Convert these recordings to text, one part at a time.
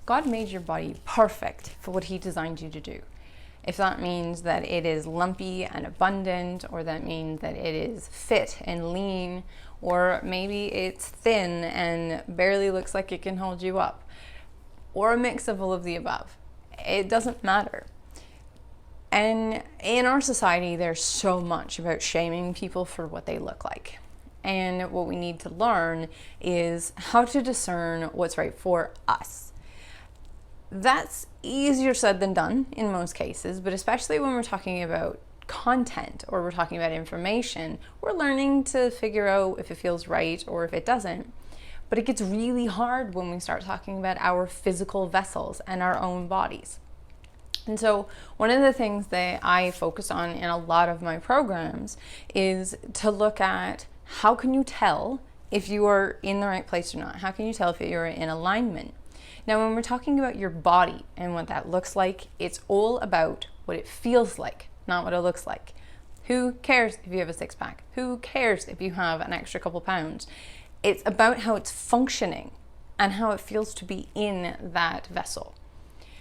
God made your body perfect for what he designed you to do. If that means that it is lumpy and abundant, or that means that it is fit and lean, or maybe it's thin and barely looks like it can hold you up, or a mix of all of the above, it doesn't matter. And in our society, there's so much about shaming people for what they look like. And what we need to learn is how to discern what's right for us. That's easier said than done in most cases, but especially when we're talking about content or we're talking about information, we're learning to figure out if it feels right or if it doesn't. But it gets really hard when we start talking about our physical vessels and our own bodies. And so one of the things that I focus on in a lot of my programs is to look at how can you tell if you are in the right place or not? How can you tell if you're in alignment? Now, when we're talking about your body and what that looks like, it's all about what it feels like, not what it looks like. Who cares if you have a six-pack? Who cares if you have an extra couple pounds? It's about how it's functioning and how it feels to be in that vessel.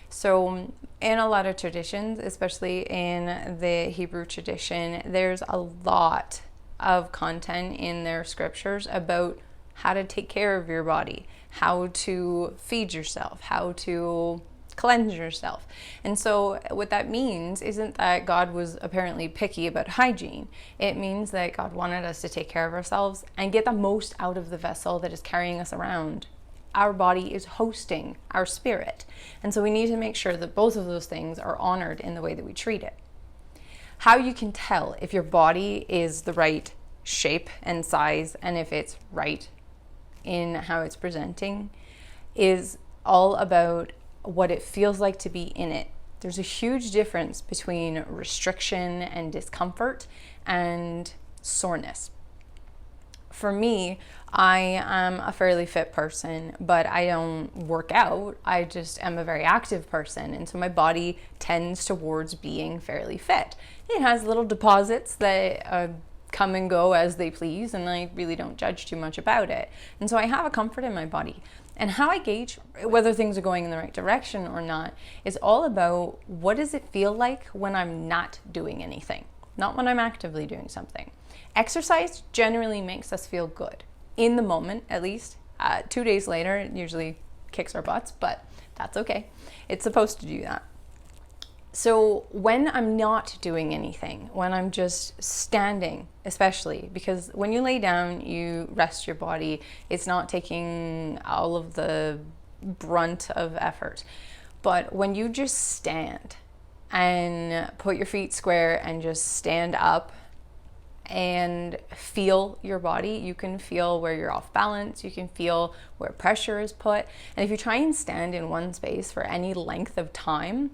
So in a lot of traditions, especially in the Hebrew tradition, there's a lot of content in their scriptures about how to take care of your body, how to feed yourself, how to cleanse yourself. And so what that means isn't that God was apparently picky about hygiene. It means that God wanted us to take care of ourselves and get the most out of the vessel that is carrying us around. Our body is hosting our spirit. And so we need to make sure that both of those things are honored in the way that we treat it. How you can tell if your body is the right shape and size and if it's right in how it's presenting is all about what it feels like to be in it. There's a huge difference between restriction and discomfort and soreness. For me, I am a fairly fit person, but I don't work out. I just am a very active person. And so my body tends towards being fairly fit. It has little deposits that come and go as they please, and I really don't judge too much about it. And so I have a comfort in my body. And how I gauge whether things are going in the right direction or not is all about what does it feel like when I'm not doing anything, not when I'm actively doing something. Exercise generally makes us feel good, in the moment at least. 2 days later, it usually kicks our butts, but that's okay. It's supposed to do that. So when I'm not doing anything, when I'm just standing, especially, because when you lay down, you rest your body. It's not taking all of the brunt of effort. But when you just stand and put your feet square and just stand up and feel your body, you can feel where you're off balance, you can feel where pressure is put. And if you try and stand in one space for any length of time,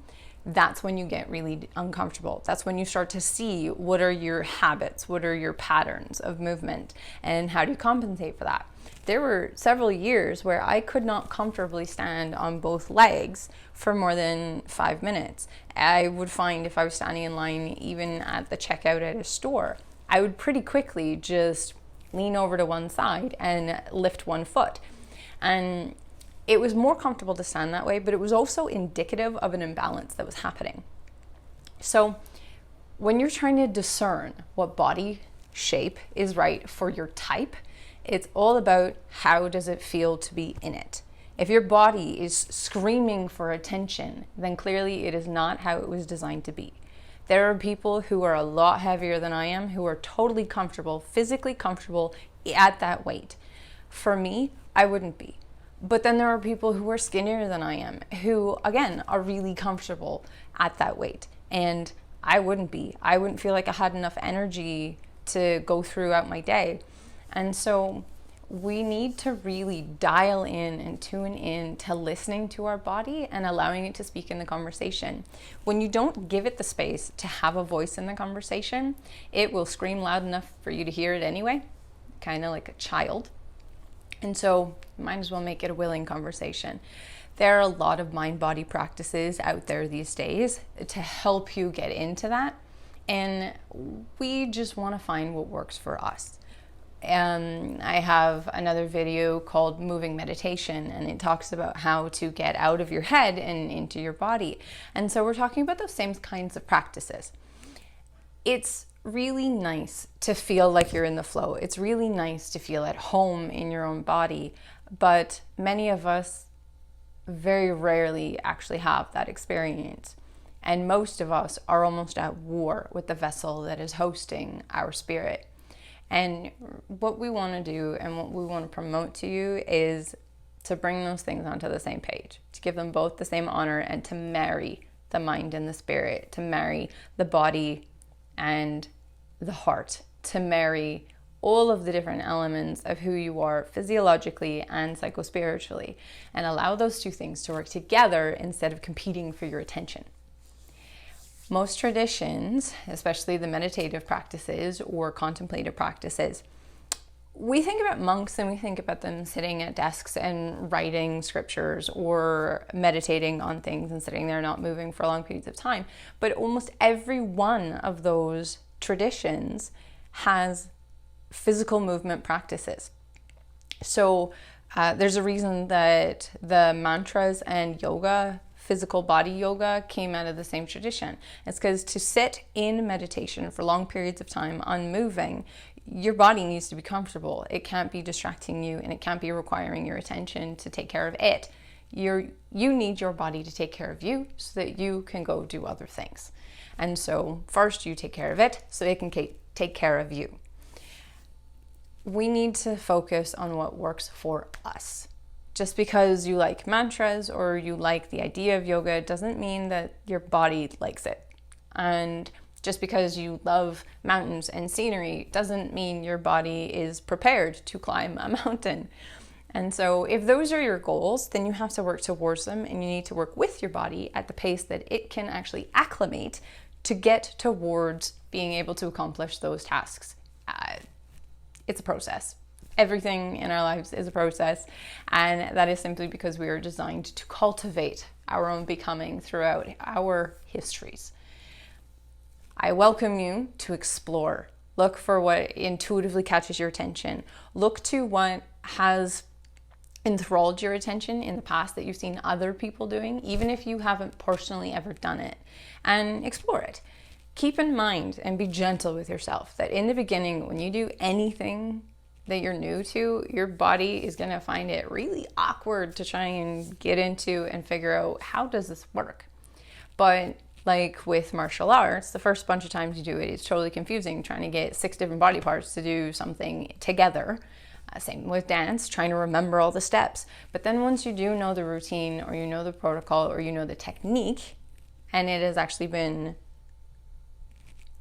that's when you get really uncomfortable. That's when you start to see what are your habits, what are your patterns of movement, and how do you compensate for that. There were several years where I could not comfortably stand on both legs for more than 5 minutes. I would find if I was standing in line, even at the checkout at a store, I would pretty quickly just lean over to one side and lift one foot. And it was more comfortable to stand that way, but it was also indicative of an imbalance that was happening. So when you're trying to discern what body shape is right for your type, it's all about how does it feel to be in it. If your body is screaming for attention, then clearly it is not how it was designed to be. There are people who are a lot heavier than I am who are totally comfortable, physically comfortable at that weight. For me, I wouldn't be. But then there are people who are skinnier than I am, who, again, are really comfortable at that weight. And I wouldn't be. I wouldn't feel like I had enough energy to go throughout my day. And so we need to really dial in and tune in to listening to our body and allowing it to speak in the conversation. When you don't give it the space to have a voice in the conversation, it will scream loud enough for you to hear it anyway, kind of like a child. And so might as well make it a willing conversation. There are a lot of mind-body practices out there these days to help you get into that. And we just want to find what works for us. I have another video called Moving Meditation, and it talks about how to get out of your head and into your body. And so we're talking about those same kinds of practices. It's really nice to feel like you're in the flow. It's really nice to feel at home in your own body, but many of us very rarely actually have that experience. And most of us are almost at war with the vessel that is hosting our spirit. And what we want to do and what we want to promote to you is to bring those things onto the same page, to give them both the same honor, and to marry the mind and the spirit, to marry the body and the heart, to marry all of the different elements of who you are physiologically and psychospiritually, and allow those two things to work together instead of competing for your attention. Most traditions, especially the meditative practices or contemplative practices, we think about monks and we think about them sitting at desks and writing scriptures or meditating on things and sitting there not moving for long periods of time. But almost every one of those traditions has physical movement practices. So there's a reason that the mantras and yoga, physical body yoga, came out of the same tradition. It's because to sit in meditation for long periods of time unmoving, your body needs to be comfortable. It can't be distracting you, and it can't be requiring your attention to take care of it. You need your body to take care of you so that you can go do other things. And so first you take care of it so it can take care of you. We need to focus on what works for us. Just because you like mantras or you like the idea of yoga doesn't mean that your body likes it. And just because you love mountains and scenery doesn't mean your body is prepared to climb a mountain. And so if those are your goals, then you have to work towards them, and you need to work with your body at the pace that it can actually acclimate to get towards being able to accomplish those tasks. It's a process. Everything in our lives is a process, and that is simply because we are designed to cultivate our own becoming throughout our histories. I welcome you to explore. Look for what intuitively catches your attention. Look to what has enthralled your attention in the past that you've seen other people doing, even if you haven't personally ever done it, and explore it. Keep in mind and be gentle with yourself that in the beginning, when you do anything that you're new to, your body is going to find it really awkward to try and get into and figure out, how does this work? But like with martial arts, the first bunch of times you do it, it's totally confusing trying to get 6 different body parts to do something together. Same with dance, trying to remember all the steps. But then once you do know the routine, or you know the protocol, or you know the technique, and it has actually been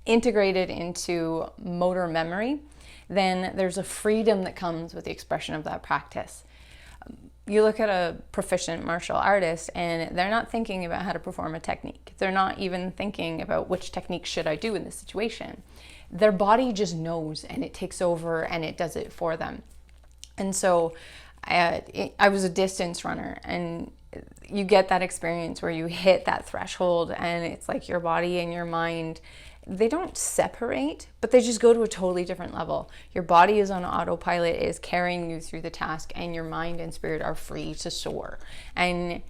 integrated into motor memory, then there's a freedom that comes with the expression of that practice. You look at a proficient martial artist and they're not thinking about how to perform a technique. They're not even thinking about which technique should I do in this situation. Their body just knows, and it takes over and it does it for them. And so I was a distance runner, and you get that experience where you hit that threshold and it's like your body and your mind, they don't separate, but they just go to a totally different level. Your body is on autopilot, is carrying you through the task, and your mind and spirit are free to soar. And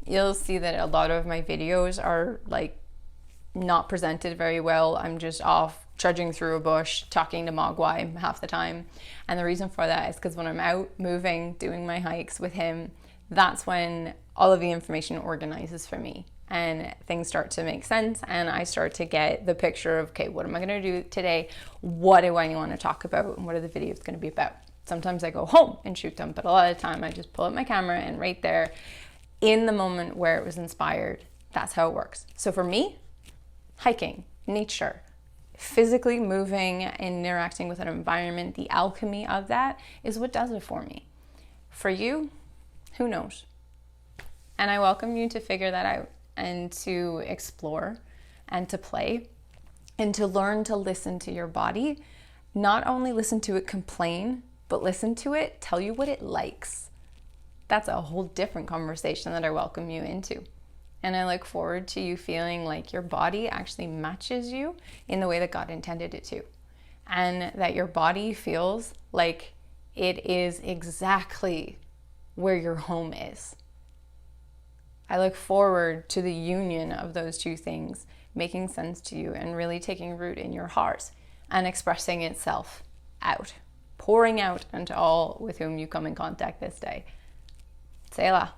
you'll see that a lot of my videos are like not presented very well. I'm just off trudging through a bush, talking to Mogwai half the time. And the reason for that is because when I'm out moving, doing my hikes with him, that's when all of the information organizes for me. And things start to make sense, and I start to get the picture of, okay, what am I going to do today? What do I want to talk about? And what are the videos going to be about? Sometimes I go home and shoot them, but a lot of the time I just pull up my camera, and right there in the moment where it was inspired, that's how it works. So for me, hiking, nature, physically moving and interacting with an environment, the alchemy of that is what does it for me. For you, who knows? And I welcome you to figure that out, and to explore and to play and to learn to listen to your body. Not only listen to it complain, but listen to it tell you what it likes. That's a whole different conversation that I welcome you into. And I look forward to you feeling like your body actually matches you in the way that God intended it to. And that your body feels like it is exactly where your home is. I look forward to the union of those two things making sense to you and really taking root in your heart and expressing itself out, pouring out into all with whom you come in contact this day. Selah.